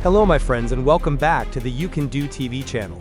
Hello my friends and welcome back to the You Can Do TV channel.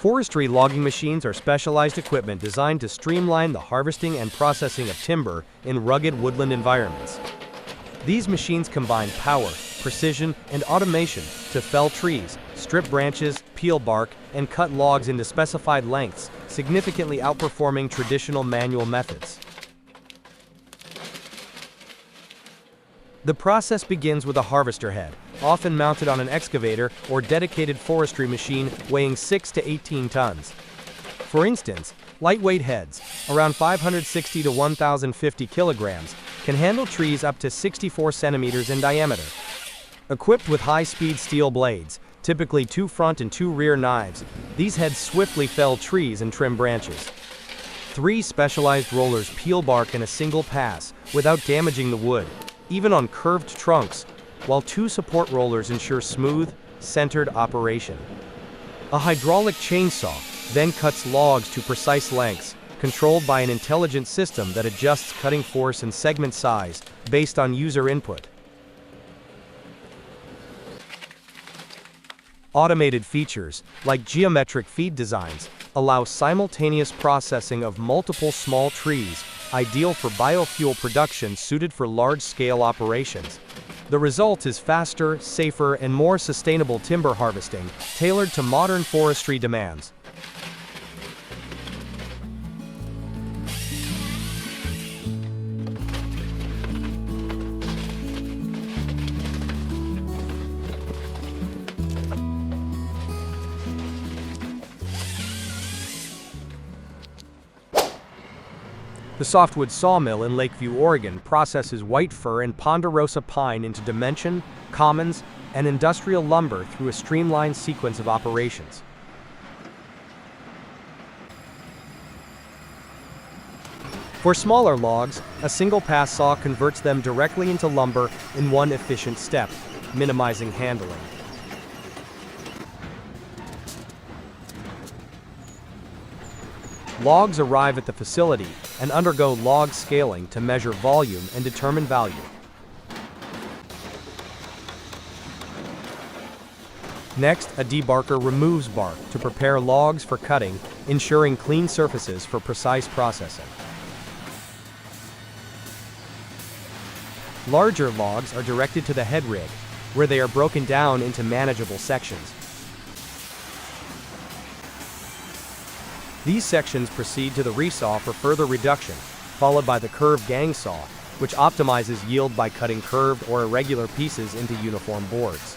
Forestry logging machines are specialized equipment designed to streamline the harvesting and processing of timber in rugged woodland environments. These machines combine power, precision, and automation to fell trees, strip branches, peel bark, and cut logs into specified lengths, significantly outperforming traditional manual methods. The process begins with a harvester head, often mounted on an excavator or dedicated forestry machine weighing 6 to 18 tons. For instance, lightweight heads, around 560 to 1,050 kilograms, can handle trees up to 64 centimeters in diameter. Equipped with high-speed steel blades, typically 2 front and 2 rear knives, these heads swiftly fell trees and trim branches. 3 specialized rollers peel bark in a single pass without damaging the wood, even on curved trunks, while 2 support rollers ensure smooth, centered operation. A hydraulic chainsaw then cuts logs to precise lengths, controlled by an intelligent system that adjusts cutting force and segment size based on user input. Automated features, like geometric feed designs, allow simultaneous processing of multiple small trees, ideal for biofuel production suited for large-scale operations. The result is faster, safer, and more sustainable timber harvesting, tailored to modern forestry demands. The softwood sawmill in Lakeview, Oregon processes white fir and ponderosa pine into dimension, commons, and industrial lumber through a streamlined sequence of operations. For smaller logs, a single pass saw converts them directly into lumber in one efficient step, minimizing handling. Logs arrive at the facility and undergo log scaling to measure volume and determine value. Next, a debarker removes bark to prepare logs for cutting, ensuring clean surfaces for precise processing. Larger logs are directed to the head rig, where they are broken down into manageable sections. These sections proceed to the resaw for further reduction, followed by the curved gang saw, which optimizes yield by cutting curved or irregular pieces into uniform boards.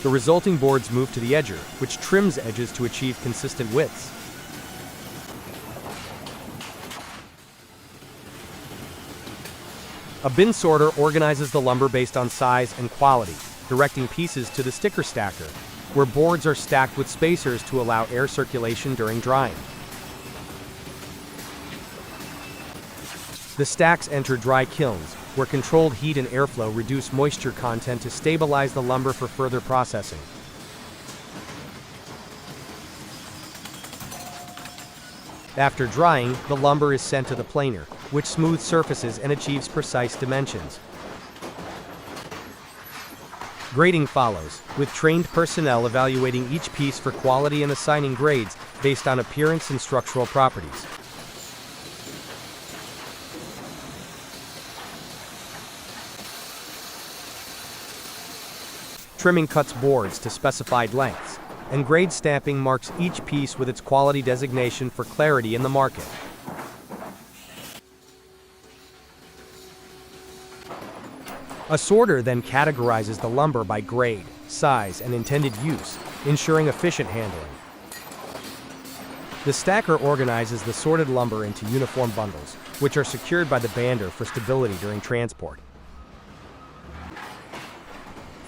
The resulting boards move to the edger, which trims edges to achieve consistent widths. A bin sorter organizes the lumber based on size and quality, directing pieces to the sticker stacker, where boards are stacked with spacers to allow air circulation during drying. The stacks enter dry kilns, where controlled heat and airflow reduce moisture content to stabilize the lumber for further processing. After drying, the lumber is sent to the planer, which smooths surfaces and achieves precise dimensions. Grading follows, with trained personnel evaluating each piece for quality and assigning grades based on appearance and structural properties. Trimming cuts boards to specified lengths, and grade stamping marks each piece with its quality designation for clarity in the market. A sorter then categorizes the lumber by grade, size, and intended use, ensuring efficient handling. The stacker organizes the sorted lumber into uniform bundles, which are secured by the bander for stability during transport.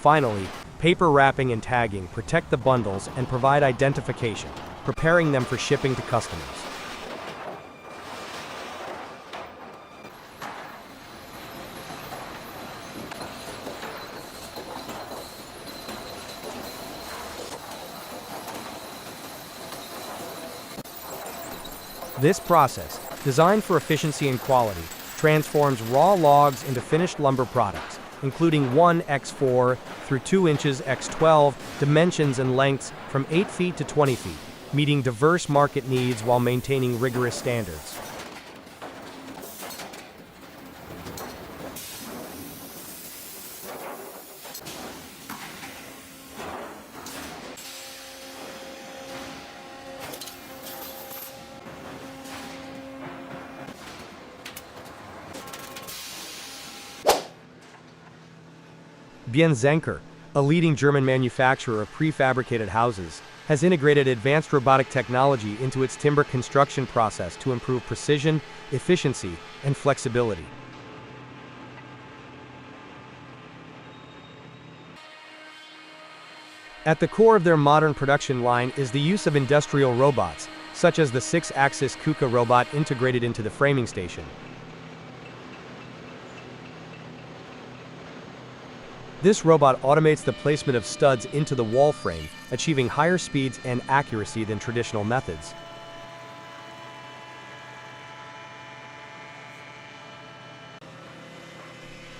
Finally, paper wrapping and tagging protect the bundles and provide identification, preparing them for shipping to customers. This process, designed for efficiency and quality, transforms raw logs into finished lumber products, including 1x4 through 2 inches x12 dimensions and lengths from 8 feet to 20 feet, meeting diverse market needs while maintaining rigorous standards. Zenker, a leading German manufacturer of prefabricated houses, has integrated advanced robotic technology into its timber construction process to improve precision, efficiency, and flexibility. At the core of their modern production line is the use of industrial robots, such as the 6-axis KUKA robot integrated into the framing station. This robot automates the placement of studs into the wall frame, achieving higher speeds and accuracy than traditional methods.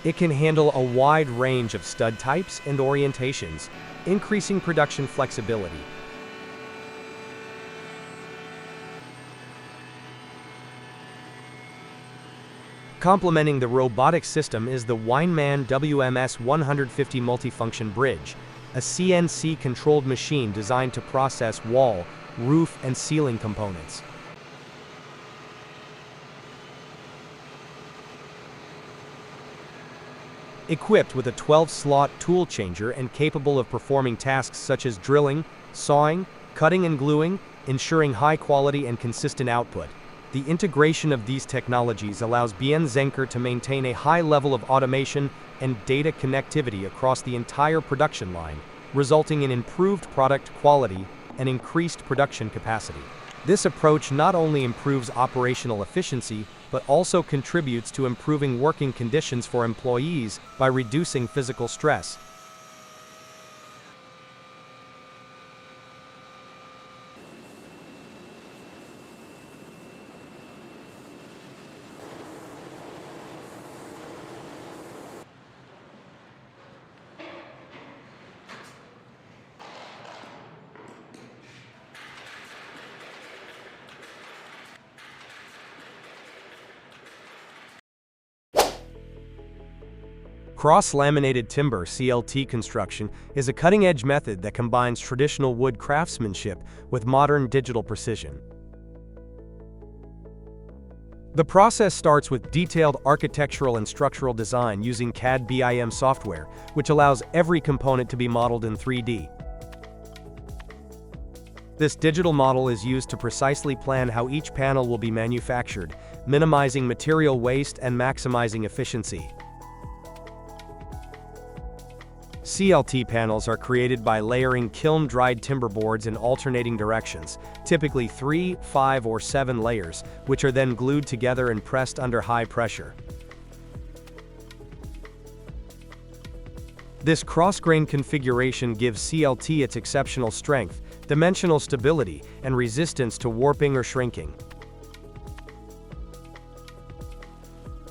It can handle a wide range of stud types and orientations, increasing production flexibility. Complementing the robotic system is the Weinmann WMS 150 multifunction bridge, a CNC-controlled machine designed to process wall, roof, and ceiling components. Equipped with a 12-slot tool changer and capable of performing tasks such as drilling, sawing, cutting and gluing, ensuring high quality and consistent output. The integration of these technologies allows Zenker to maintain a high level of automation and data connectivity across the entire production line, resulting in improved product quality and increased production capacity. This approach not only improves operational efficiency, but also contributes to improving working conditions for employees by reducing physical stress. Cross-laminated timber (CLT) construction is a cutting-edge method that combines traditional wood craftsmanship with modern digital precision. The process starts with detailed architectural and structural design using CAD BIM software, which allows every component to be modeled in 3D. This digital model is used to precisely plan how each panel will be manufactured, minimizing material waste and maximizing efficiency. CLT panels are created by layering kiln-dried timber boards in alternating directions, typically 3, 5, or 7 layers, which are then glued together and pressed under high pressure. This cross-grain configuration gives CLT its exceptional strength, dimensional stability, and resistance to warping or shrinking.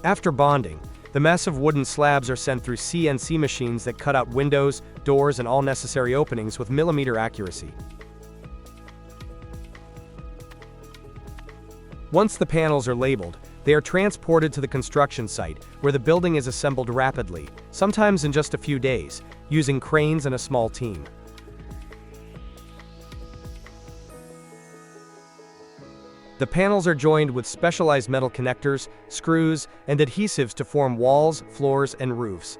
After bonding, the massive wooden slabs are sent through CNC machines that cut out windows, doors, and all necessary openings with millimeter accuracy. Once the panels are labeled, they are transported to the construction site, where the building is assembled rapidly, sometimes in just a few days, using cranes and a small team. The panels are joined with specialized metal connectors, screws, and adhesives to form walls, floors, and roofs.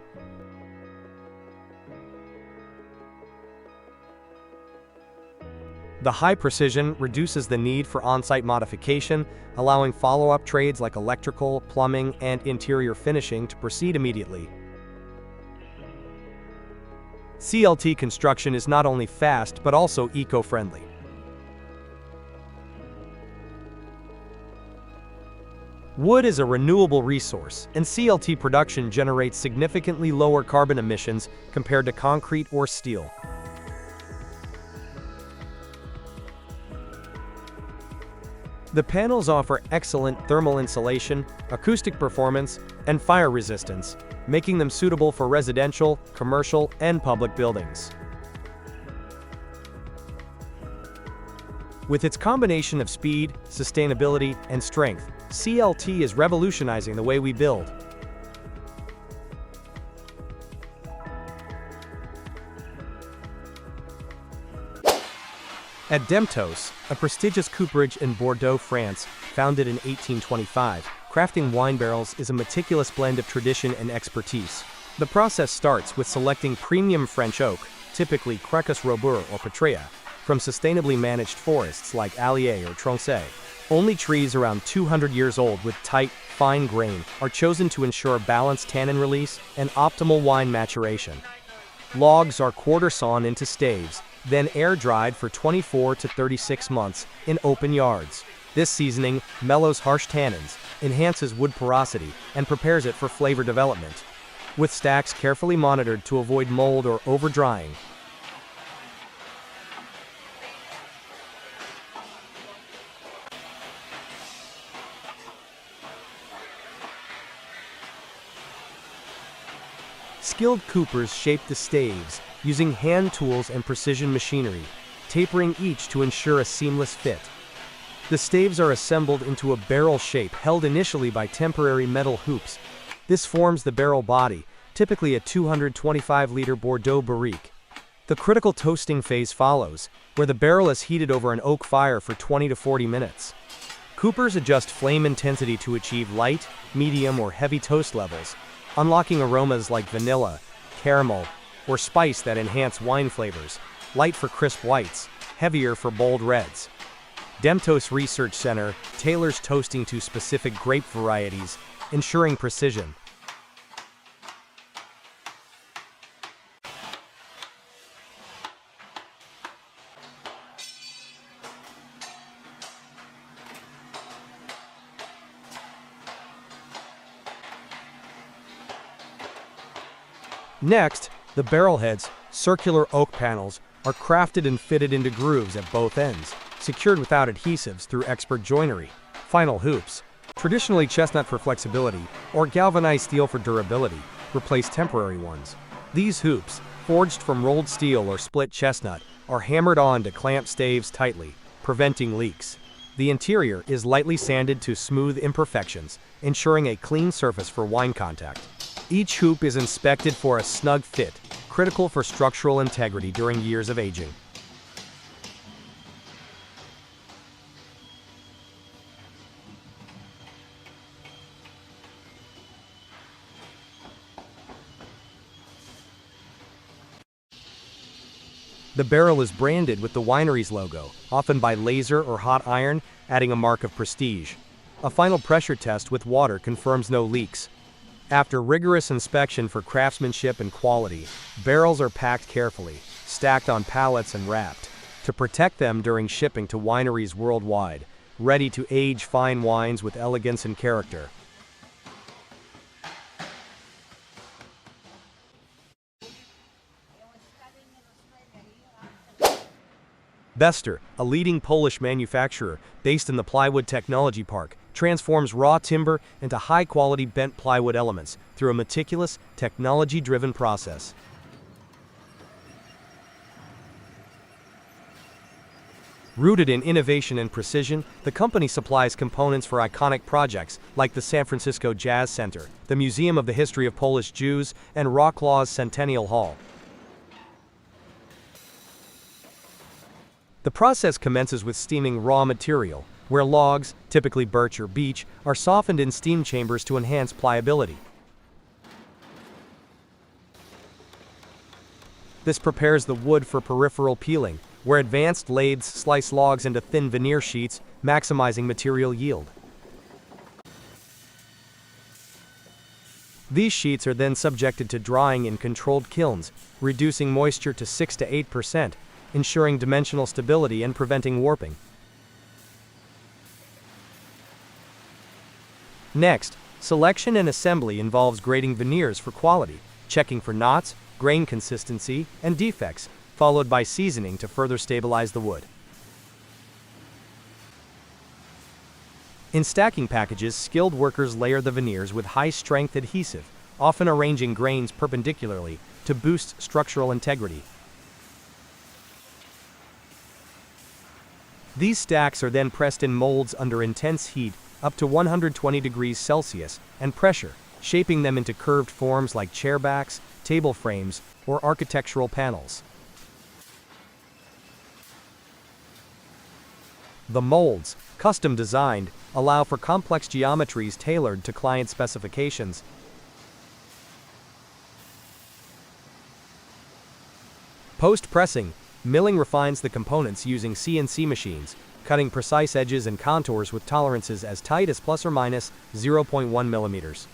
The high precision reduces the need for on-site modification, allowing follow-up trades like electrical, plumbing, and interior finishing to proceed immediately. CLT construction is not only fast but also eco-friendly. Wood is a renewable resource, and CLT production generates significantly lower carbon emissions compared to concrete or steel. The panels offer excellent thermal insulation, acoustic performance, and fire resistance, making them suitable for residential, commercial, and public buildings. With its combination of speed, sustainability, and strength, CLT is revolutionizing the way we build. At Demtos, a prestigious cooperage in Bordeaux, France, founded in 1825, crafting wine barrels is a meticulous blend of tradition and expertise. The process starts with selecting premium French oak, typically Crocus robur or Petrea, from sustainably managed forests like Allier or Tronchet. Only trees around 200 years old with tight, fine grain are chosen to ensure balanced tannin release and optimal wine maturation. Logs are quarter-sawn into staves, then air-dried for 24 to 36 months in open yards. This seasoning mellows harsh tannins, enhances wood porosity, and prepares it for flavor development, with stacks carefully monitored to avoid mold or over-drying. Skilled coopers shape the staves, using hand tools and precision machinery, tapering each to ensure a seamless fit. The staves are assembled into a barrel shape held initially by temporary metal hoops. This forms the barrel body, typically a 225-liter Bordeaux barrique. The critical toasting phase follows, where the barrel is heated over an oak fire for 20 to 40 minutes. Coopers adjust flame intensity to achieve light, medium, or heavy toast levels, unlocking aromas like vanilla, caramel, or spice that enhance wine flavors, light for crisp whites, heavier for bold reds. Demtos Research Center tailors toasting to specific grape varieties, ensuring precision. Next, the barrel heads, circular oak panels, are crafted and fitted into grooves at both ends, secured without adhesives through expert joinery. Final hoops, traditionally chestnut for flexibility or galvanized steel for durability, replace temporary ones. These hoops, forged from rolled steel or split chestnut, are hammered on to clamp staves tightly, preventing leaks. The interior is lightly sanded to smooth imperfections, ensuring a clean surface for wine contact. Each hoop is inspected for a snug fit, critical for structural integrity during years of aging. The barrel is branded with the winery's logo, often by laser or hot iron, adding a mark of prestige. A final pressure test with water confirms no leaks. After rigorous inspection for craftsmanship and quality, barrels are packed carefully, stacked on pallets and wrapped, to protect them during shipping to wineries worldwide, ready to age fine wines with elegance and character. Bester, a leading Polish manufacturer based in the Plywood Technology Park, transforms raw timber into high-quality bent plywood elements through a meticulous, technology-driven process. Rooted in innovation and precision, the company supplies components for iconic projects like the San Francisco Jazz Center, the Museum of the History of Polish Jews, and Wrocław's Centennial Hall. The process commences with steaming raw material, where logs, typically birch or beech, are softened in steam chambers to enhance pliability. This prepares the wood for peripheral peeling, where advanced lathes slice logs into thin veneer sheets, maximizing material yield. These sheets are then subjected to drying in controlled kilns, reducing moisture to 6 to 8%, ensuring dimensional stability and preventing warping. Next, selection and assembly involves grading veneers for quality, checking for knots, grain consistency, and defects, followed by seasoning to further stabilize the wood. In stacking packages, skilled workers layer the veneers with high-strength adhesive, often arranging grains perpendicularly to boost structural integrity. These stacks are then pressed in molds under intense heat up to 120 degrees Celsius and pressure, shaping them into curved forms like chairbacks, table frames, or architectural panels. The molds, custom designed, allow for complex geometries tailored to client specifications. Post-pressing, milling refines the components using CNC machines, cutting precise edges and contours with tolerances as tight as plus or minus 0.1 millimeters.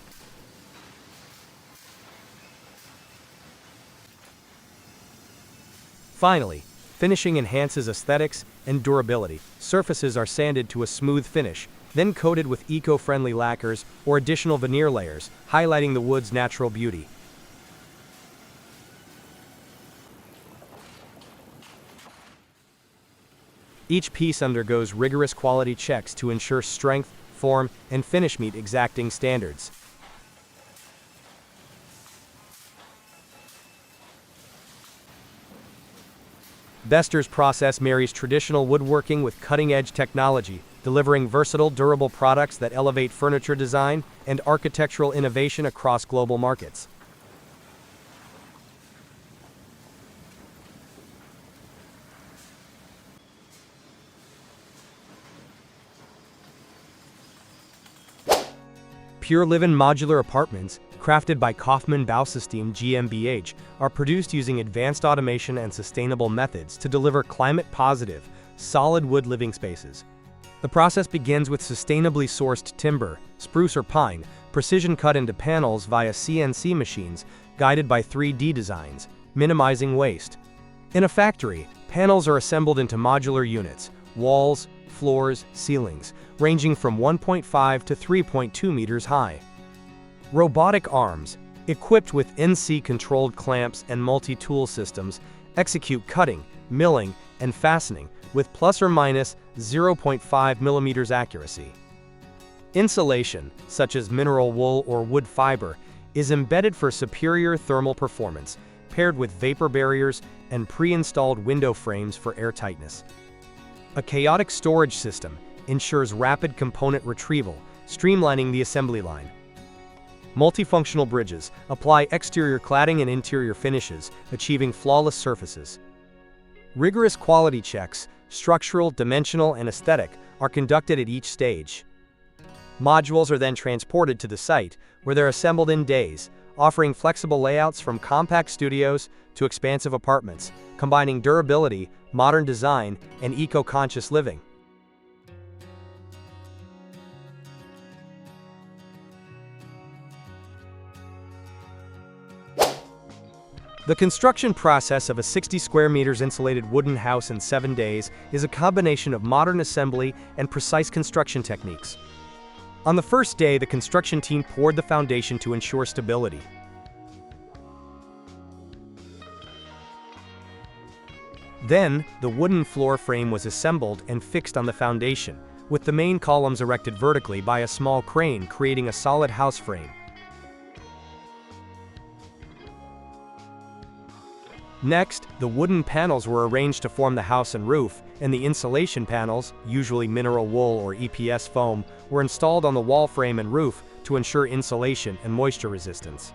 Finally, finishing enhances aesthetics and durability. Surfaces are sanded to a smooth finish, then coated with eco-friendly lacquers or additional veneer layers, highlighting the wood's natural beauty. Each piece undergoes rigorous quality checks to ensure strength, form, and finish meet exacting standards. Bestor's process marries traditional woodworking with cutting-edge technology, delivering versatile, durable products that elevate furniture design and architectural innovation across global markets. Pure Living modular apartments, crafted by Kaufman Bausystem GmbH, are produced using advanced automation and sustainable methods to deliver climate-positive, solid wood living spaces. The process begins with sustainably sourced timber, spruce or pine, precision cut into panels via CNC machines, guided by 3D designs, minimizing waste. In a factory, panels are assembled into modular units, walls, floors, ceilings, ranging from 1.5 to 3.2 meters high. Robotic arms, equipped with NC-controlled clamps and multi-tool systems, execute cutting, milling, and fastening with plus or minus 0.5 millimeters accuracy. Insulation, such as mineral wool or wood fiber, is embedded for superior thermal performance, paired with vapor barriers and pre-installed window frames for airtightness. A chaotic storage system ensures rapid component retrieval, streamlining the assembly line. Multifunctional bridges apply exterior cladding and interior finishes, achieving flawless surfaces. Rigorous quality checks, structural, dimensional, and aesthetic, are conducted at each stage. Modules are then transported to the site, where they're assembled in days, offering flexible layouts from compact studios to expansive apartments, combining durability, modern design, and eco-conscious living. The construction process of a 60 square meters insulated wooden house in 7 days is a combination of modern assembly and precise construction techniques. On the first day, the construction team poured the foundation to ensure stability. Then, the wooden floor frame was assembled and fixed on the foundation, with the main columns erected vertically by a small crane, creating a solid house frame. Next, the wooden panels were arranged to form the house and roof, and the insulation panels, usually mineral wool or EPS foam, were installed on the wall frame and roof to ensure insulation and moisture resistance.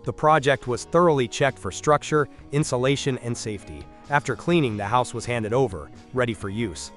The project was thoroughly checked for structure, insulation, and safety. After cleaning, the house was handed over, ready for use.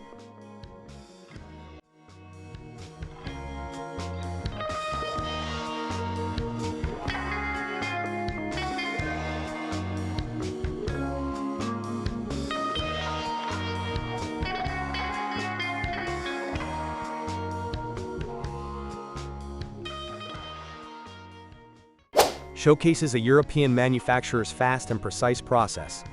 showcases a European manufacturer's fast and precise process.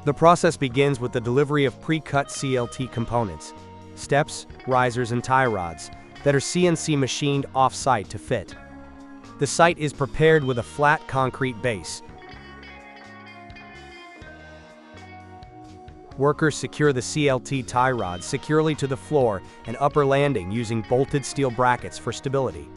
The process begins with the delivery of pre-cut CLT components, steps, risers, and tie rods that are CNC machined off-site to fit. The site is prepared with a flat concrete base. Workers secure the CLT tie rods securely to the floor and upper landing using bolted steel brackets for stability.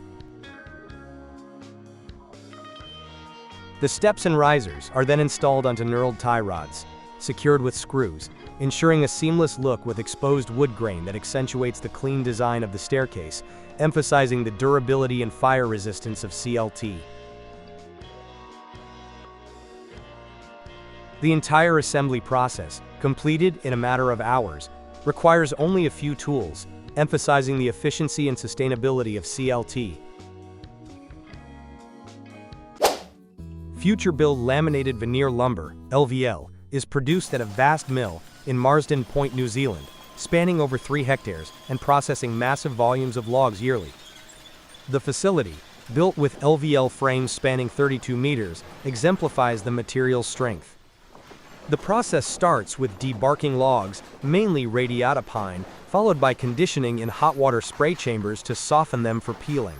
The steps and risers are then installed onto knurled tie rods, secured with screws, ensuring a seamless look with exposed wood grain that accentuates the clean design of the staircase, emphasizing the durability and fire resistance of CLT. The entire assembly process, completed in a matter of hours, requires only a few tools, emphasizing the efficiency and sustainability of CLT. Future-build laminated veneer lumber, LVL, is produced at a vast mill in Marsden Point, New Zealand, spanning over 3 hectares and processing massive volumes of logs yearly. The facility, built with LVL frames spanning 32 meters, exemplifies the material's strength. The process starts with debarking logs, mainly radiata pine, followed by conditioning in hot water spray chambers to soften them for peeling.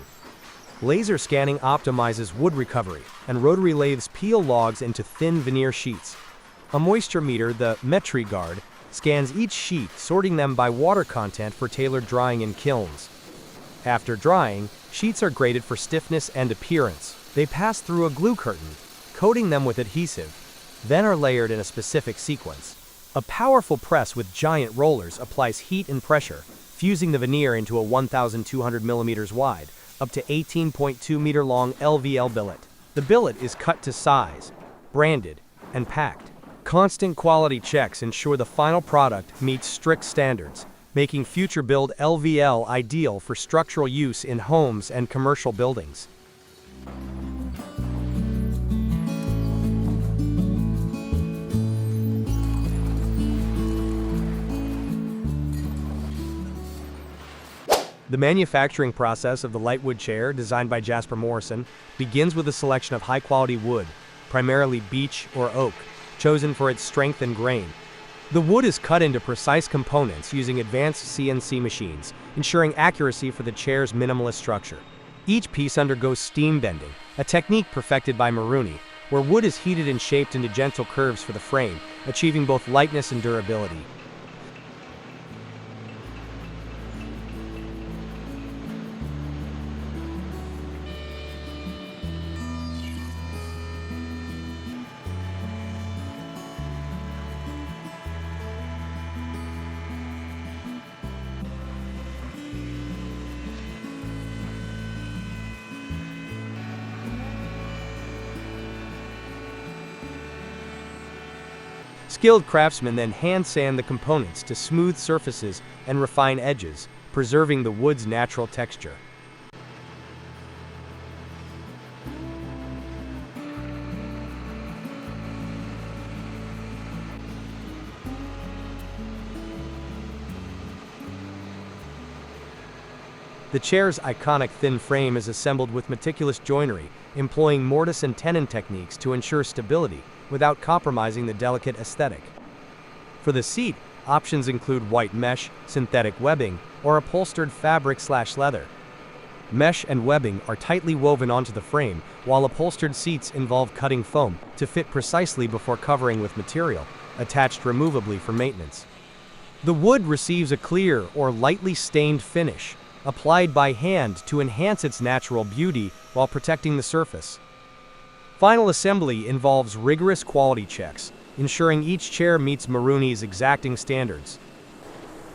Laser scanning optimizes wood recovery, and rotary lathes peel logs into thin veneer sheets. A moisture meter, the MetriGuard, scans each sheet, sorting them by water content for tailored drying in kilns. After drying, sheets are graded for stiffness and appearance. They pass through a glue curtain, coating them with adhesive, then are layered in a specific sequence. A powerful press with giant rollers applies heat and pressure, fusing the veneer into a 1,200 millimeters wide, up to 18.2 meter long LVL billet. The billet is cut to size, branded, and packed. Constant quality checks ensure the final product meets strict standards, making future-build LVL ideal for structural use in homes and commercial buildings. The manufacturing process of the lightwood chair, designed by Jasper Morrison, begins with a selection of high-quality wood, primarily beech or oak, chosen for its strength and grain. The wood is cut into precise components using advanced CNC machines, ensuring accuracy for the chair's minimalist structure. Each piece undergoes steam bending, a technique perfected by Maruni, where wood is heated and shaped into gentle curves for the frame, achieving both lightness and durability. Skilled craftsmen then hand sand the components to smooth surfaces and refine edges, preserving the wood's natural texture. The chair's iconic thin frame is assembled with meticulous joinery, employing mortise and tenon techniques to ensure stability without compromising the delicate aesthetic. For the seat, options include white mesh, synthetic webbing, or upholstered fabric/leather. Mesh and webbing are tightly woven onto the frame, while upholstered seats involve cutting foam to fit precisely before covering with material, attached removably for maintenance. The wood receives a clear or lightly stained finish, applied by hand to enhance its natural beauty while protecting the surface. Final assembly involves rigorous quality checks, ensuring each chair meets Maruni's exacting standards.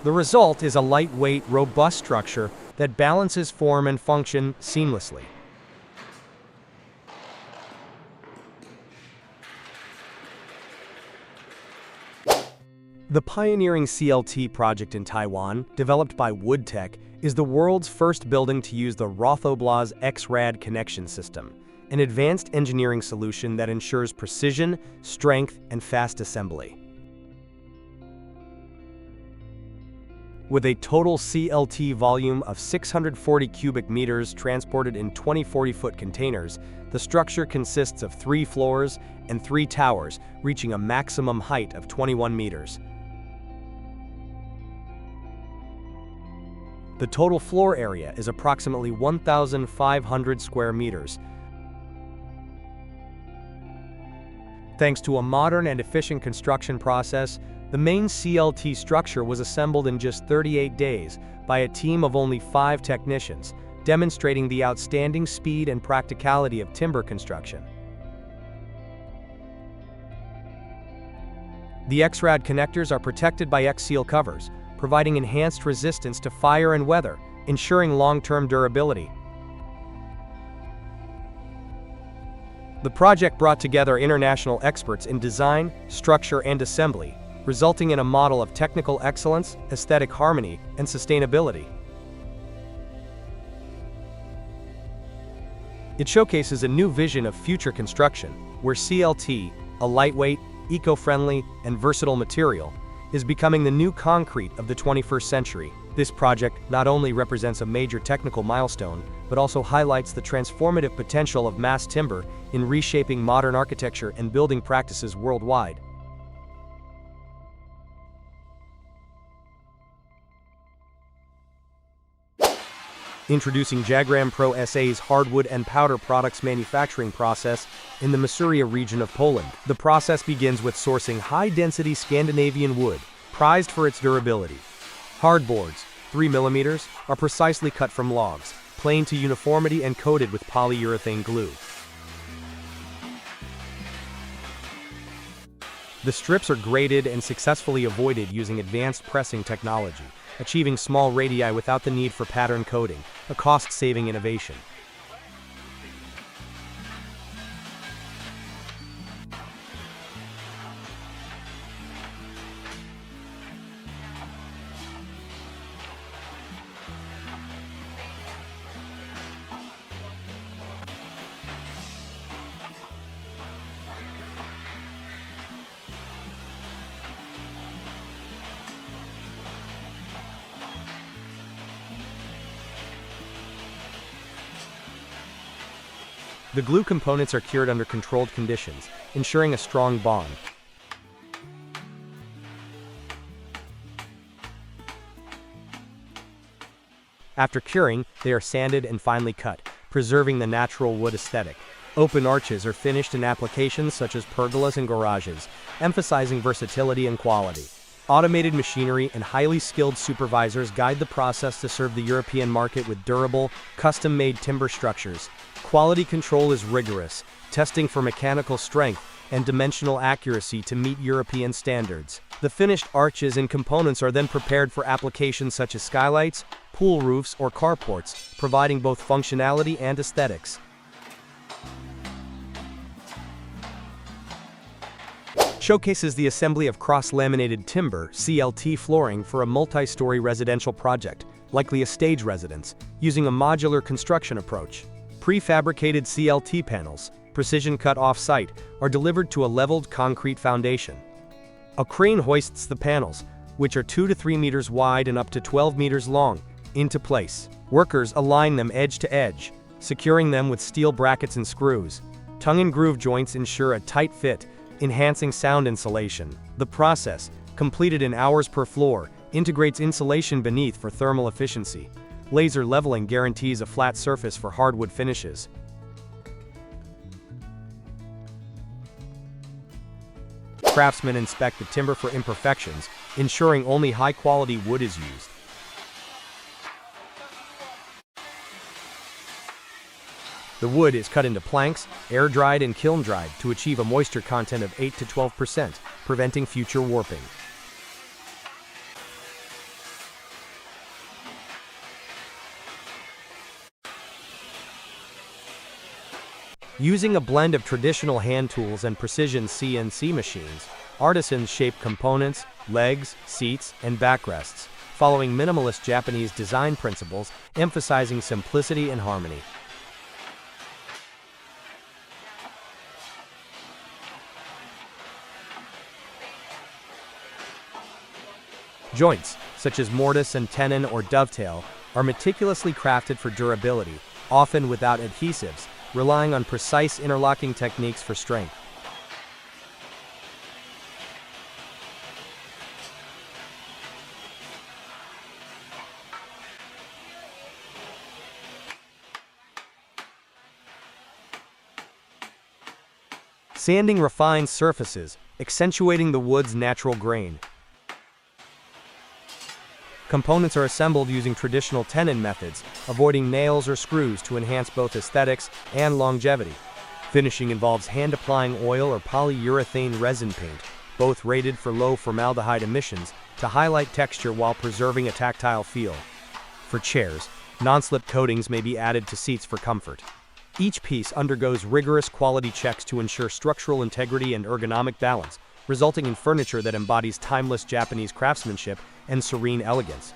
The result is a lightweight, robust structure that balances form and function seamlessly. The pioneering CLT project in Taiwan, developed by Woodtech, is the world's first building to use the Rothoblaz X-Rad connection system, an advanced engineering solution that ensures precision, strength, and fast assembly. With a total CLT volume of 640 cubic meters transported in 20 40-foot containers, the structure consists of 3 floors and 3 towers, reaching a maximum height of 21 meters. The total floor area is approximately 1,500 square meters. Thanks to a modern and efficient construction process, the main CLT structure was assembled in just 38 days by a team of only 5 technicians, demonstrating the outstanding speed and practicality of timber construction. The X-Rad connectors are protected by X-Seal covers, providing enhanced resistance to fire and weather, ensuring long-term durability. The project brought together international experts in design, structure, and assembly, resulting in a model of technical excellence, aesthetic harmony, and sustainability. It showcases a new vision of future construction, where CLT, a lightweight, eco-friendly, and versatile material, is becoming the new concrete of the 21st century. This project not only represents a major technical milestone, but also highlights the transformative potential of mass timber in reshaping modern architecture and building practices worldwide. Introducing Jagram Pro SA's hardwood and powder products manufacturing process in the Masuria region of Poland. The process begins with sourcing high-density Scandinavian wood, prized for its durability. Hardboards, 3 mm, are precisely cut from logs, planed to uniformity and coated with polyurethane glue. The strips are graded and successfully avoided using advanced pressing technology, achieving small radii without the need for pattern coating, a cost-saving innovation. The glue components are cured under controlled conditions, ensuring a strong bond. After curing, they are sanded and finely cut, preserving the natural wood aesthetic. Open arches are finished in applications such as pergolas and garages, emphasizing versatility and quality. Automated machinery and highly skilled supervisors guide the process to serve the European market with durable, custom-made timber structures. Quality control is rigorous, testing for mechanical strength and dimensional accuracy to meet European standards. The finished arches and components are then prepared for applications such as skylights, pool roofs, or carports, providing both functionality and aesthetics. Showcases the assembly of cross-laminated timber (CLT) flooring for a multi-story residential project, likely a stage residence, using a modular construction approach. Prefabricated CLT panels, precision cut off-site, are delivered to a leveled concrete foundation. A crane hoists the panels, which are 2 to 3 meters wide and up to 12 meters long, into place. Workers align them edge to edge, securing them with steel brackets and screws. Tongue and groove joints ensure a tight fit, enhancing sound insulation. The process, completed in hours per floor, integrates insulation beneath for thermal efficiency. Laser leveling guarantees a flat surface for hardwood finishes. Craftsmen inspect the timber for imperfections, ensuring only high-quality wood is used. The wood is cut into planks, air-dried and kiln-dried to achieve a moisture content of 8 to 12%, preventing future warping. Using a blend of traditional hand tools and precision CNC machines, artisans shape components, legs, seats, and backrests, following minimalist Japanese design principles, emphasizing simplicity and harmony. Joints, such as mortise and tenon or dovetail, are meticulously crafted for durability, often without adhesives, relying on precise interlocking techniques for strength. Sanding refines surfaces, accentuating the wood's natural grain. Components are assembled using traditional tenon methods, avoiding nails or screws to enhance both aesthetics and longevity. Finishing involves hand-applying oil or polyurethane resin paint, both rated for low formaldehyde emissions, to highlight texture while preserving a tactile feel. For chairs, non-slip coatings may be added to seats for comfort. Each piece undergoes rigorous quality checks to ensure structural integrity and ergonomic balance, resulting in furniture that embodies timeless Japanese craftsmanship and serene elegance.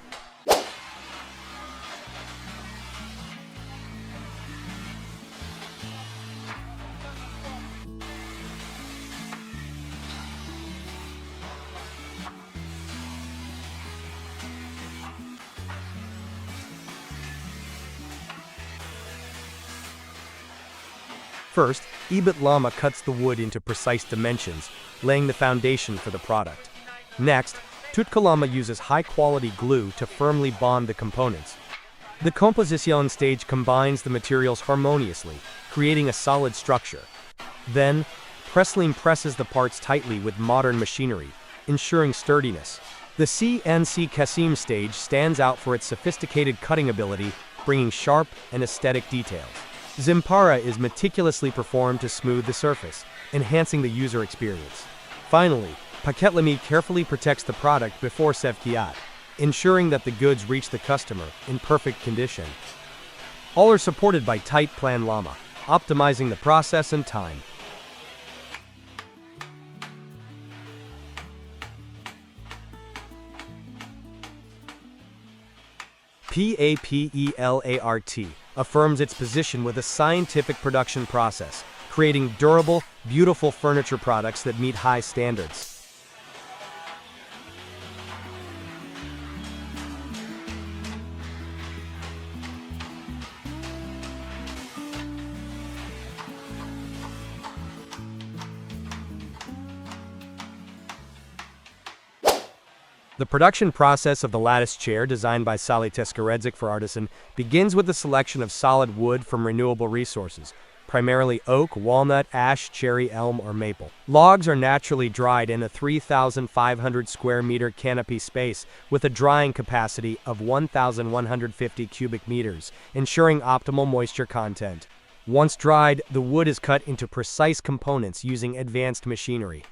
First, Ibit Lama cuts the wood into precise dimensions, laying the foundation for the product. Next, Tutkalama uses high-quality glue to firmly bond the components. The composition stage combines the materials harmoniously, creating a solid structure. Then, Pressleam presses the parts tightly with modern machinery, ensuring sturdiness. The CNC Kasim stage stands out for its sophisticated cutting ability, bringing sharp and aesthetic details. Zimpara is meticulously performed to smooth the surface, enhancing the user experience. Finally, Paketlami carefully protects the product before Sevkiat, ensuring that the goods reach the customer in perfect condition. All are supported by tight plan Lama, optimizing the process and time. PAPELART affirms its position with a scientific production process, creating durable, beautiful furniture products that meet high standards. The production process of the lattice chair, designed by Sali Teskaredzik for Artisan, begins with the selection of solid wood from renewable resources, primarily oak, walnut, ash, cherry, elm, or maple. Logs are naturally dried in a 3,500 square meter canopy space with a drying capacity of 1,150 cubic meters, ensuring optimal moisture content. Once dried, the wood is cut into precise components using advanced machinery.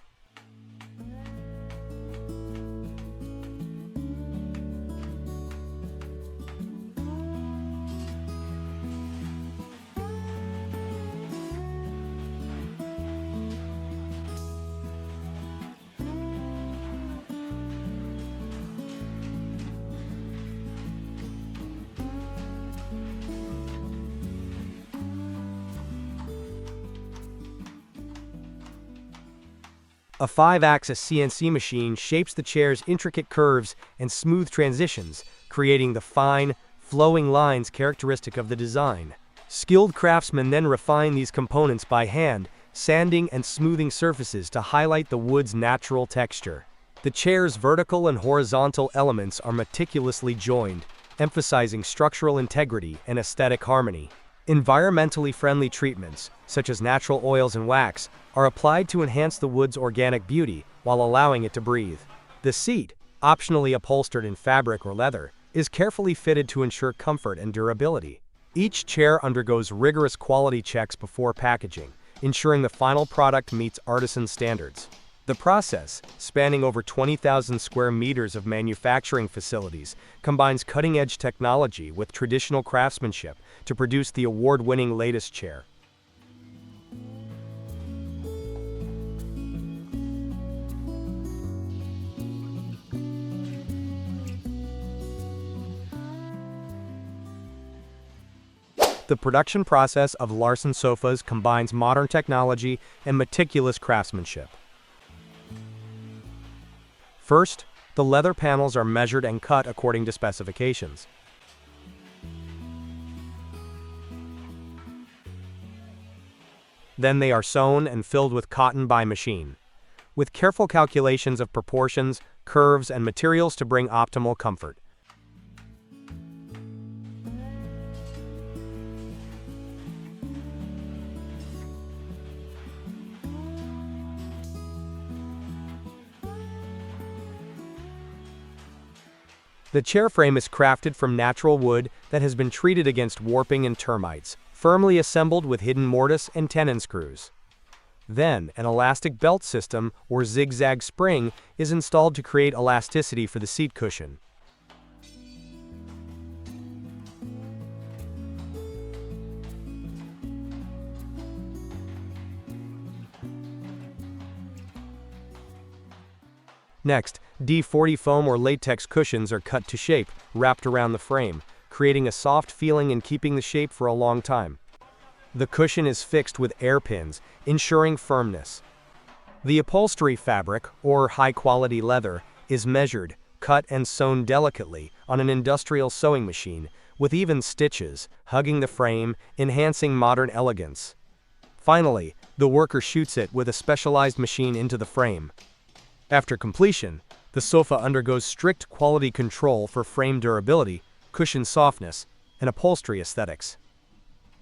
A 5-axis CNC machine shapes the chair's intricate curves and smooth transitions, creating the fine, flowing lines characteristic of the design. Skilled craftsmen then refine these components by hand, sanding and smoothing surfaces to highlight the wood's natural texture. The chair's vertical and horizontal elements are meticulously joined, emphasizing structural integrity and aesthetic harmony. Environmentally friendly treatments, such as natural oils and wax, are applied to enhance the wood's organic beauty while allowing it to breathe. The seat, optionally upholstered in fabric or leather, is carefully fitted to ensure comfort and durability. Each chair undergoes rigorous quality checks before packaging, ensuring the final product meets artisan standards. The process, spanning over 20,000 square meters of manufacturing facilities, combines cutting-edge technology with traditional craftsmanship to produce the award-winning lattice chair. The production process of Larson sofas combines modern technology and meticulous craftsmanship. First, the leather panels are measured and cut according to specifications. Then they are sewn and filled with cotton by machine, with careful calculations of proportions, curves, and materials to bring optimal comfort. The chair frame is crafted from natural wood that has been treated against warping and termites, firmly assembled with hidden mortise and tenon screws. Then, an elastic belt system, or zigzag spring, is installed to create elasticity for the seat cushion. Next, D40 foam or latex cushions are cut to shape, wrapped around the frame, creating a soft feeling and keeping the shape for a long time. The cushion is fixed with air pins, ensuring firmness. The upholstery fabric, or high-quality leather, is measured, cut and sewn delicately on an industrial sewing machine, with even stitches, hugging the frame, enhancing modern elegance. Finally, the worker shoots it with a specialized machine into the frame. After completion, the sofa undergoes strict quality control for frame durability, cushion softness, and upholstery aesthetics.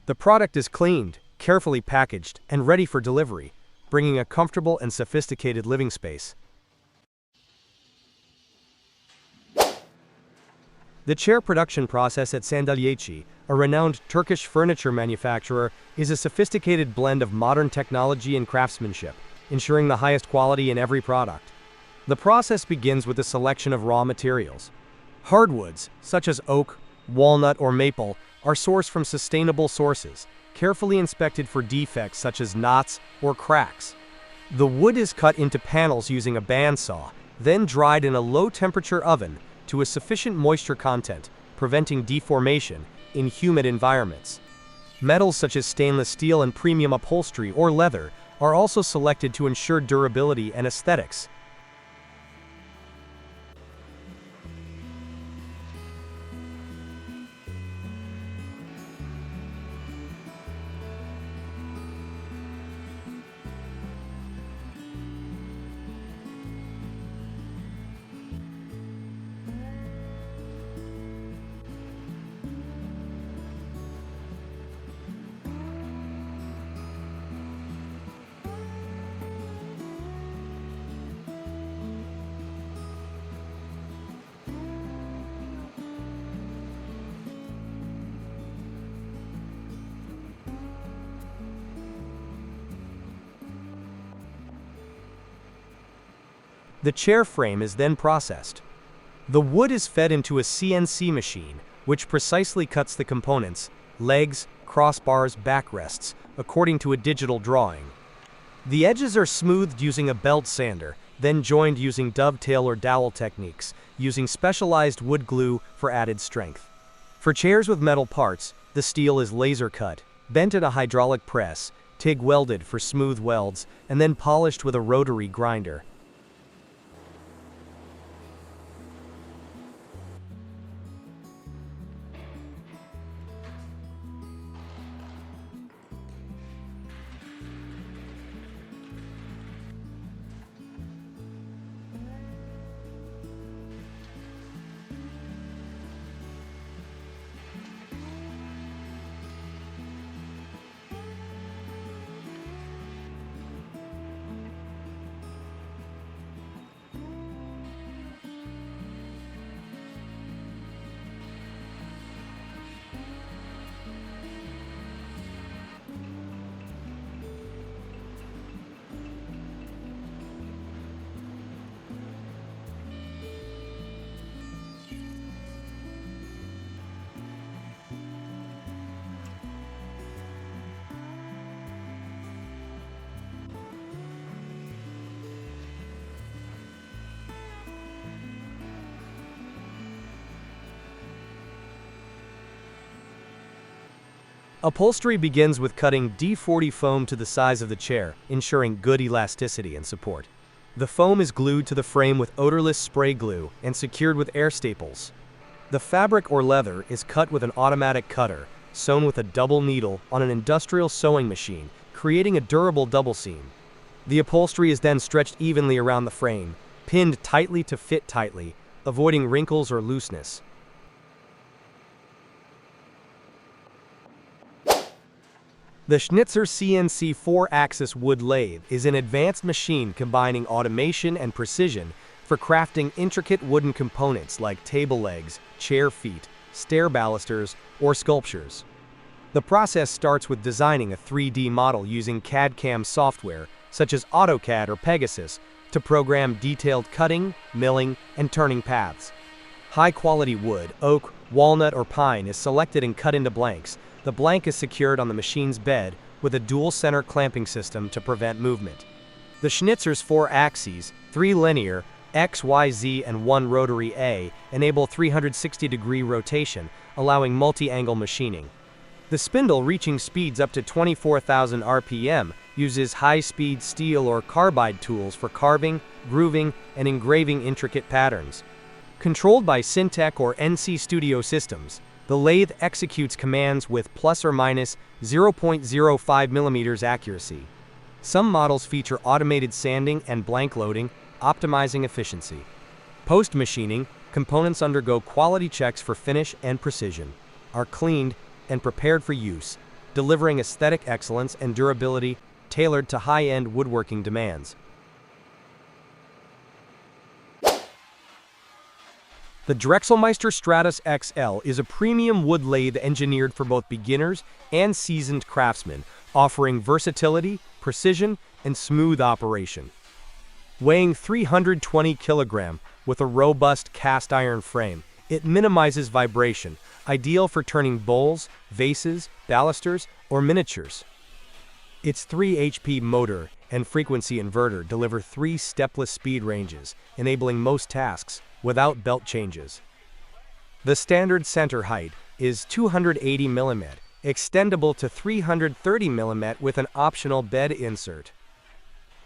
The product is cleaned, carefully packaged, and ready for delivery, bringing a comfortable and sophisticated living space. The chair production process at Sandalyechi, a renowned Turkish furniture manufacturer, is a sophisticated blend of modern technology and craftsmanship, ensuring the highest quality in every product. The process begins with the selection of raw materials. Hardwoods, such as oak, walnut, or maple, are sourced from sustainable sources, carefully inspected for defects such as knots or cracks. The wood is cut into panels using a bandsaw, then dried in a low-temperature oven to a sufficient moisture content, preventing deformation in humid environments. Metals such as stainless steel and premium upholstery or leather are also selected to ensure durability and aesthetics. The chair frame is then processed. The wood is fed into a CNC machine, which precisely cuts the components, legs, crossbars, backrests, according to a digital drawing. The edges are smoothed using a belt sander, then joined using dovetail or dowel techniques, using specialized wood glue for added strength. For chairs with metal parts, the steel is laser cut, bent at a hydraulic press, TIG welded for smooth welds, and then polished with a rotary grinder. Upholstery begins with cutting D40 foam to the size of the chair, ensuring good elasticity and support. The foam is glued to the frame with odorless spray glue and secured with air staples. The fabric or leather is cut with an automatic cutter, sewn with a double needle on an industrial sewing machine, creating a durable double seam. The upholstery is then stretched evenly around the frame, pinned tightly to fit tightly, avoiding wrinkles or looseness. The Schnitzer CNC 4-axis wood lathe is an advanced machine combining automation and precision for crafting intricate wooden components like table legs, chair feet, stair balusters, or sculptures. The process starts with designing a 3D model using CAD/CAM software, such as AutoCAD or Pegasus, to program detailed cutting, milling, and turning paths. High-quality wood, oak, walnut, or pine is selected and cut into blanks. The blank is secured on the machine's bed with a dual-center clamping system to prevent movement. The Schnitzer's 4 axes, 3 linear, X, Y, Z, and 1 rotary A, enable 360-degree rotation, allowing multi-angle machining. The spindle, reaching speeds up to 24,000 RPM, uses high-speed steel or carbide tools for carving, grooving, and engraving intricate patterns. Controlled by Syntec or NC Studio systems, the lathe executes commands with plus or minus 0.05 mm accuracy. Some models feature automated sanding and blank loading, optimizing efficiency. Post-machining, components undergo quality checks for finish and precision, are cleaned, and prepared for use, delivering aesthetic excellence and durability tailored to high-end woodworking demands. The Drexelmeister Stratus XL is a premium wood lathe engineered for both beginners and seasoned craftsmen, offering versatility, precision, and smooth operation. Weighing 320 kg with a robust cast iron frame, it minimizes vibration, ideal for turning bowls, vases, balusters, or miniatures. Its 3 HP motor and frequency inverter deliver 3 stepless speed ranges, enabling most tasks without belt changes. The standard center height is 280 mm, extendable to 330 mm with an optional bed insert.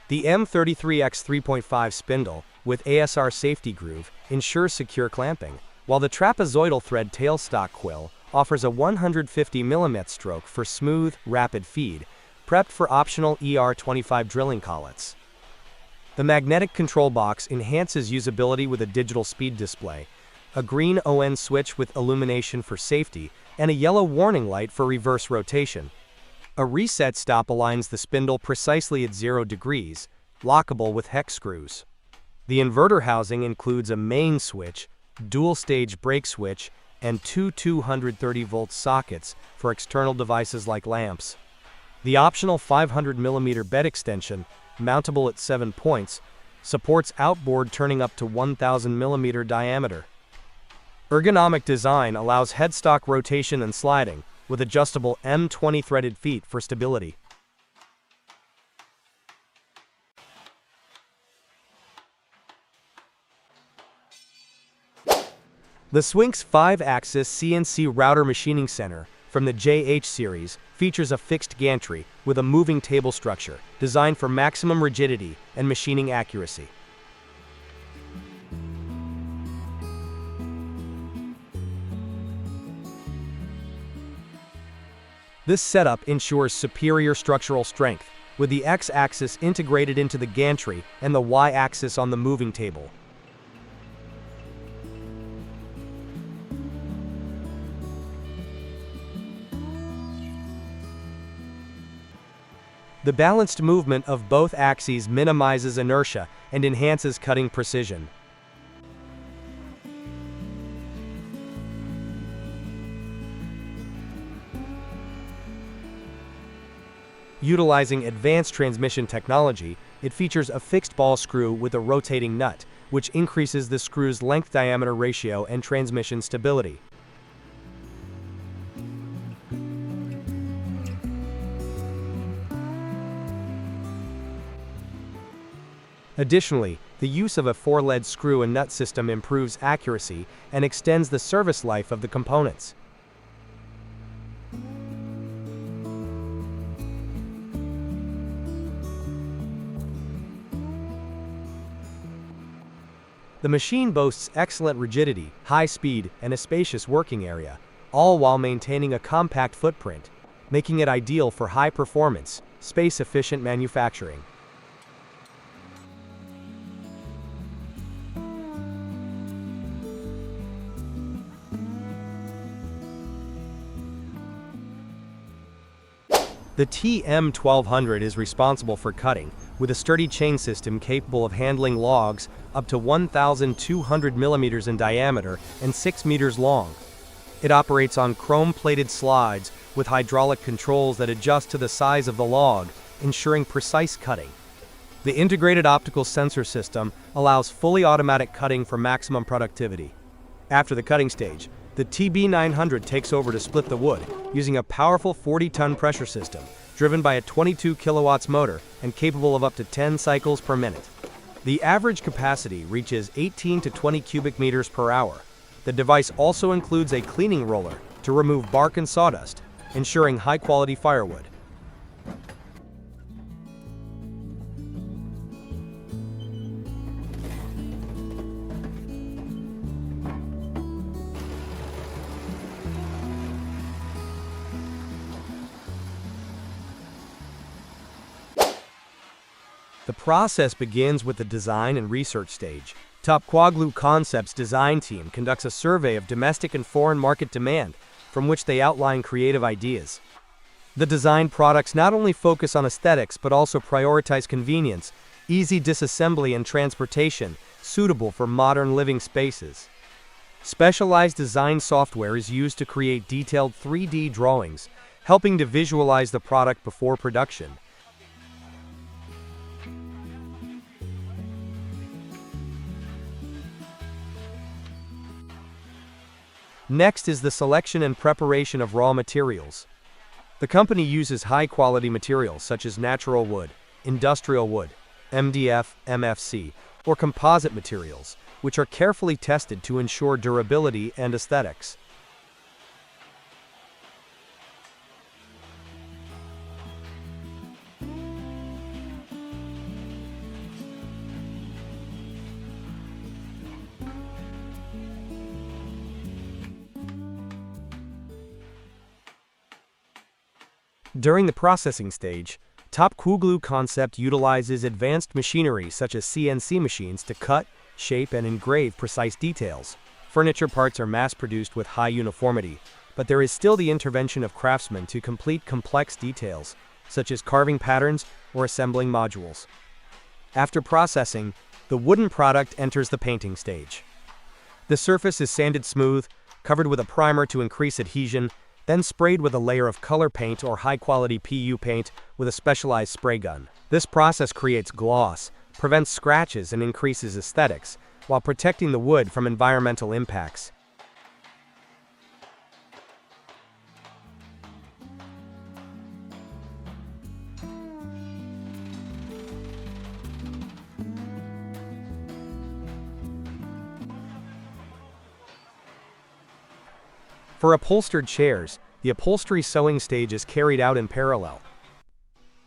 The M33X 3.5 spindle with ASR safety groove ensures secure clamping, while the trapezoidal thread tailstock quill offers a 150 mm stroke for smooth, rapid feed, prepped for optional ER25 drilling collets. The magnetic control box enhances usability with a digital speed display, a green ON switch with illumination for safety, and a yellow warning light for reverse rotation. A reset stop aligns the spindle precisely at 0 degrees, lockable with hex screws. The inverter housing includes a main switch, dual-stage brake switch, and 2 230-volt sockets for external devices like lamps. The optional 500 mm bed extension, mountable at 7 points, supports outboard turning up to 1,000 mm diameter. Ergonomic design allows headstock rotation and sliding, with adjustable M20 threaded feet for stability. The Swinx 5-axis CNC router machining center from the JH series features a fixed gantry with a moving table structure designed for maximum rigidity and machining accuracy. This setup ensures superior structural strength, with the X-axis integrated into the gantry and the Y-axis on the moving table. The balanced movement of both axes minimizes inertia and enhances cutting precision. Utilizing advanced transmission technology, it features a fixed ball screw with a rotating nut, which increases the screw's length-diameter ratio and transmission stability. Additionally, the use of a 4-lead screw and nut system improves accuracy and extends the service life of the components. The machine boasts excellent rigidity, high speed, and a spacious working area, all while maintaining a compact footprint, making it ideal for high-performance, space-efficient manufacturing. The TM1200 is responsible for cutting, with a sturdy chain system capable of handling logs up to 1,200 millimeters in diameter and 6 meters long. It operates on chrome-plated slides with hydraulic controls that adjust to the size of the log, ensuring precise cutting. The integrated optical sensor system allows fully automatic cutting for maximum productivity. After the cutting stage, the TB900 takes over to split the wood, using a powerful 40-ton pressure system, driven by a 22 kilowatts motor and capable of up to 10 cycles per minute. The average capacity reaches 18 to 20 cubic meters per hour. The device also includes a cleaning roller to remove bark and sawdust, ensuring high-quality firewood. The process begins with the design and research stage. Untitled Concepts design team conducts a survey of domestic and foreign market demand, from which they outline creative ideas. The design products not only focus on aesthetics but also prioritize convenience, easy disassembly and transportation, suitable for modern living spaces. Specialized design software is used to create detailed 3D drawings, helping to visualize the product before production. Next is the selection and preparation of raw materials. The company uses high-quality materials such as natural wood, industrial wood, MDF, MFC, or composite materials, which are carefully tested to ensure durability and aesthetics. During the processing stage, Untitled Concept utilizes advanced machinery such as CNC machines to cut, shape, and engrave precise details. Furniture parts are mass-produced with high uniformity, but there is still the intervention of craftsmen to complete complex details, such as carving patterns or assembling modules. After processing, the wooden product enters the painting stage. The surface is sanded smooth, covered with a primer to increase adhesion, then sprayed with a layer of color paint or high-quality PU paint with a specialized spray gun. This process creates gloss, prevents scratches, and increases aesthetics, while protecting the wood from environmental impacts. For upholstered chairs, the upholstery sewing stage is carried out in parallel.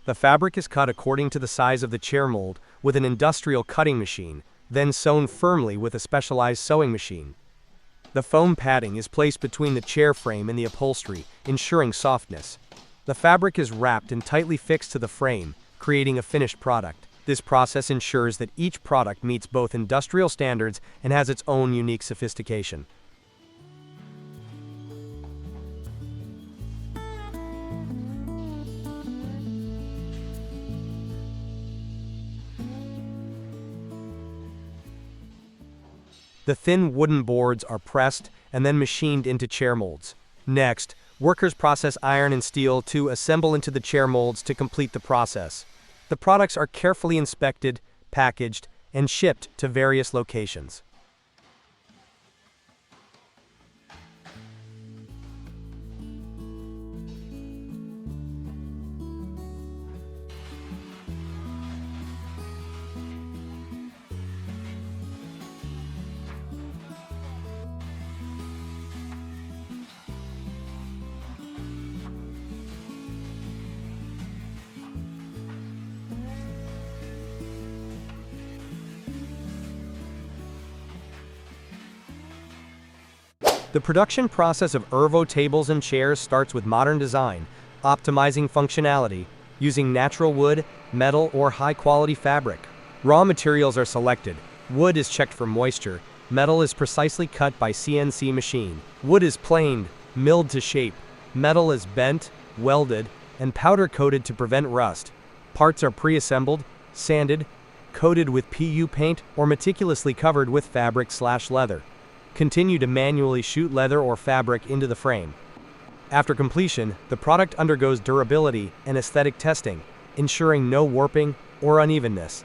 The fabric is cut according to the size of the chair mold with an industrial cutting machine, then sewn firmly with a specialized sewing machine. The foam padding is placed between the chair frame and the upholstery, ensuring softness. The fabric is wrapped and tightly fixed to the frame, creating a finished product. This process ensures that each product meets both industrial standards and has its own unique sophistication. The thin wooden boards are pressed and then machined into chair molds. Next, workers process iron and steel to assemble into the chair molds to complete the process. The products are carefully inspected, packaged, and shipped to various locations. The production process of Ervo tables and chairs starts with modern design, optimizing functionality, using natural wood, metal, or high-quality fabric. Raw materials are selected. Wood is checked for moisture. Metal is precisely cut by CNC machine. Wood is planed, milled to shape. Metal is bent, welded, and powder-coated to prevent rust. Parts are pre-assembled, sanded, coated with PU paint, or meticulously covered with fabric/leather. Continue to manually shoot leather or fabric into the frame. After completion, the product undergoes durability and aesthetic testing, ensuring no warping or unevenness.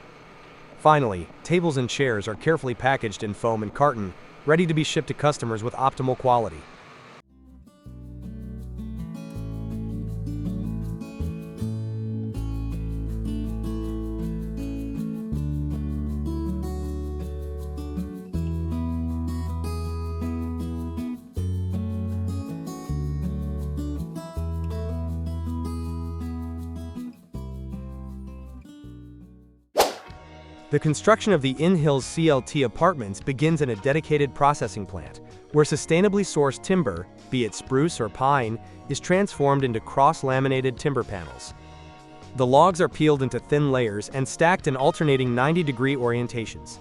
Finally, tables and chairs are carefully packaged in foam and carton, ready to be shipped to customers with optimal quality. The construction of the In-Hills CLT apartments begins in a dedicated processing plant, where sustainably sourced timber, be it spruce or pine, is transformed into cross-laminated timber panels. The logs are peeled into thin layers and stacked in alternating 90-degree orientations.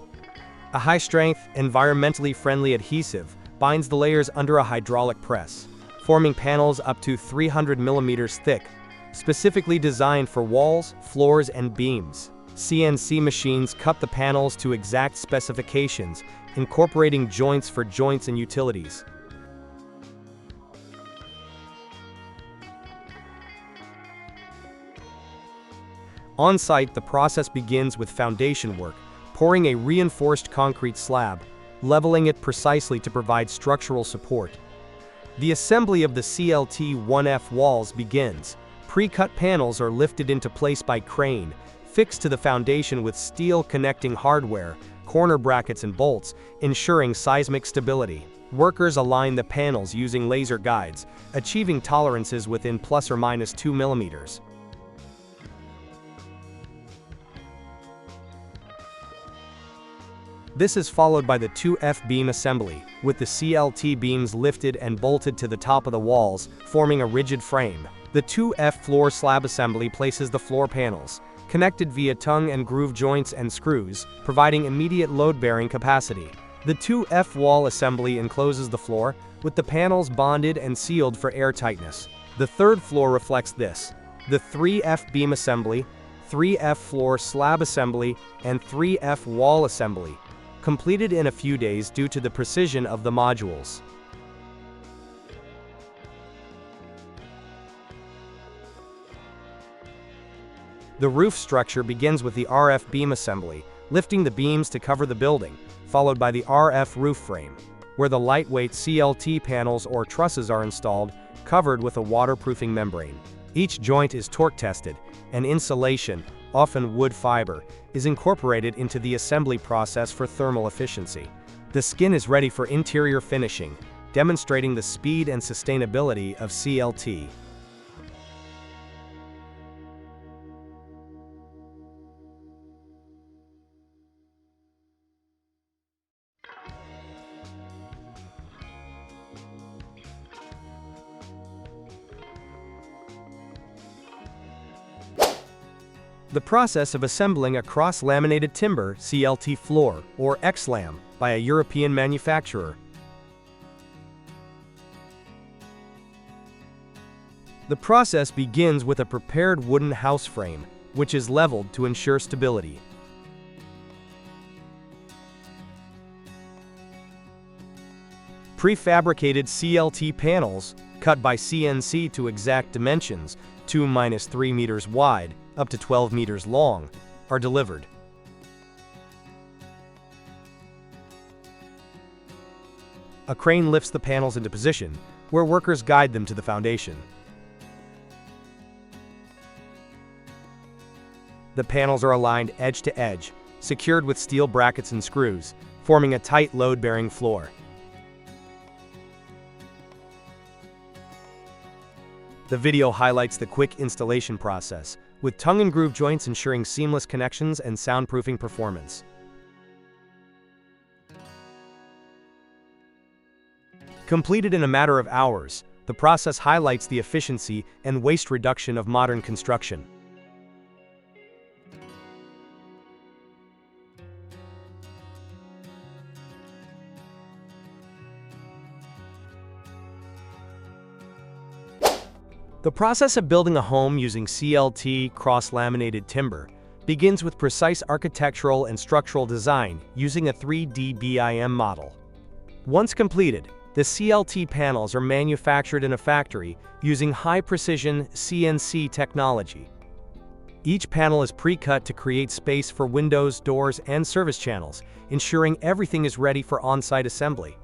A high-strength, environmentally friendly adhesive binds the layers under a hydraulic press, forming panels up to 300 millimeters thick, specifically designed for walls, floors, and beams. CNC machines cut the panels to exact specifications, incorporating joints for joints and utilities. On site, the process begins with foundation work, pouring a reinforced concrete slab, leveling it precisely to provide structural support. The assembly of the CLT-1F walls begins. Pre-cut panels are lifted into place by crane, fixed to the foundation with steel connecting hardware, corner brackets and bolts, ensuring seismic stability. Workers align the panels using laser guides, achieving tolerances within plus or minus 2 millimeters. This is followed by the 2F beam assembly, with the CLT beams lifted and bolted to the top of the walls, forming a rigid frame. The 2F floor slab assembly places the floor panels, connected via tongue and groove joints and screws, providing immediate load-bearing capacity. The 2F wall assembly encloses the floor, with the panels bonded and sealed for airtightness. The third floor reflects this. The 3F beam assembly, 3F floor slab assembly, and 3F wall assembly, completed in a few days due to the precision of the modules. The roof structure begins with the RF beam assembly, lifting the beams to cover the building, followed by the RF roof frame, where the lightweight CLT panels or trusses are installed, covered with a waterproofing membrane. Each joint is torque tested, and insulation, often wood fiber, is incorporated into the assembly process for thermal efficiency. The skin is ready for interior finishing, demonstrating the speed and sustainability of CLT. The process of assembling a cross-laminated timber CLT floor, or XLAM, by a European manufacturer. The process begins with a prepared wooden house frame, which is leveled to ensure stability. Prefabricated CLT panels, cut by CNC to exact dimensions, 2-3 meters wide, up to 12 meters long, are delivered. A crane lifts the panels into position, where workers guide them to the foundation. The panels are aligned edge to edge, secured with steel brackets and screws, forming a tight load-bearing floor. The video highlights the quick installation process, with tongue and groove joints ensuring seamless connections and soundproofing performance. Completed in a matter of hours, the process highlights the efficiency and waste reduction of modern construction. The process of building a home using CLT cross-laminated timber begins with precise architectural and structural design using a 3D BIM model. Once completed, the CLT panels are manufactured in a factory using high-precision CNC technology. Each panel is pre-cut to create space for windows, doors, and service channels, ensuring everything is ready for on-site assembly.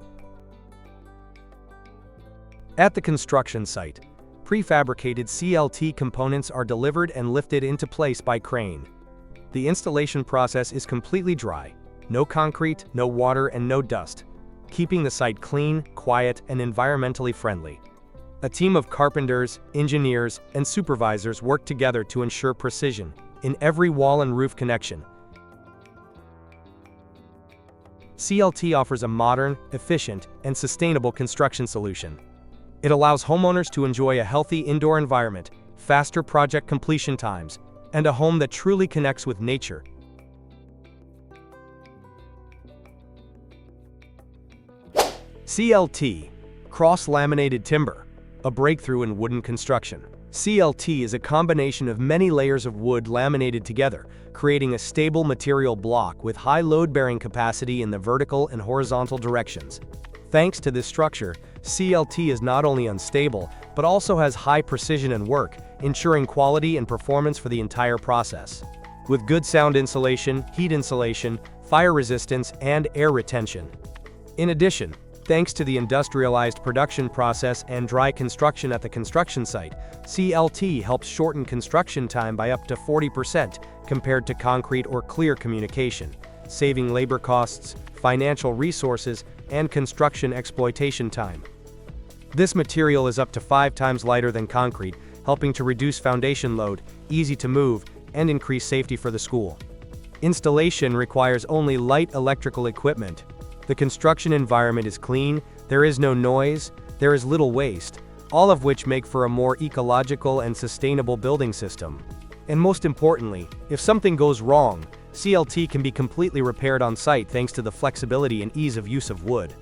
At the construction site, prefabricated CLT components are delivered and lifted into place by crane. The installation process is completely dry, no concrete, no water, and no dust, keeping the site clean, quiet, and environmentally friendly. A team of carpenters, engineers, and supervisors work together to ensure precision in every wall and roof connection. CLT offers a modern, efficient, and sustainable construction solution. It allows homeowners to enjoy a healthy indoor environment, faster project completion times, and a home that truly connects with nature. CLT, cross-laminated timber, a breakthrough in wooden construction. CLT is a combination of many layers of wood laminated together, creating a stable material block with high load-bearing capacity in the vertical and horizontal directions. Thanks to this structure, CLT is not only unstable, but also has high precision and work, ensuring quality and performance for the entire process. With good sound insulation, heat insulation, fire resistance, and air retention. In addition, thanks to the industrialized production process and dry construction at the construction site, CLT helps shorten construction time by up to 40% compared to concrete or clear communication, saving labor costs, financial resources, and construction exploitation time. This material is up to 5 times lighter than concrete, helping to reduce foundation load, easy to move, and increase safety for the school. Installation requires only light electrical equipment. The construction environment is clean, there is no noise, there is little waste, all of which make for a more ecological and sustainable building system. And most importantly, if something goes wrong, CLT can be completely repaired on site thanks to the flexibility and ease of use of wood.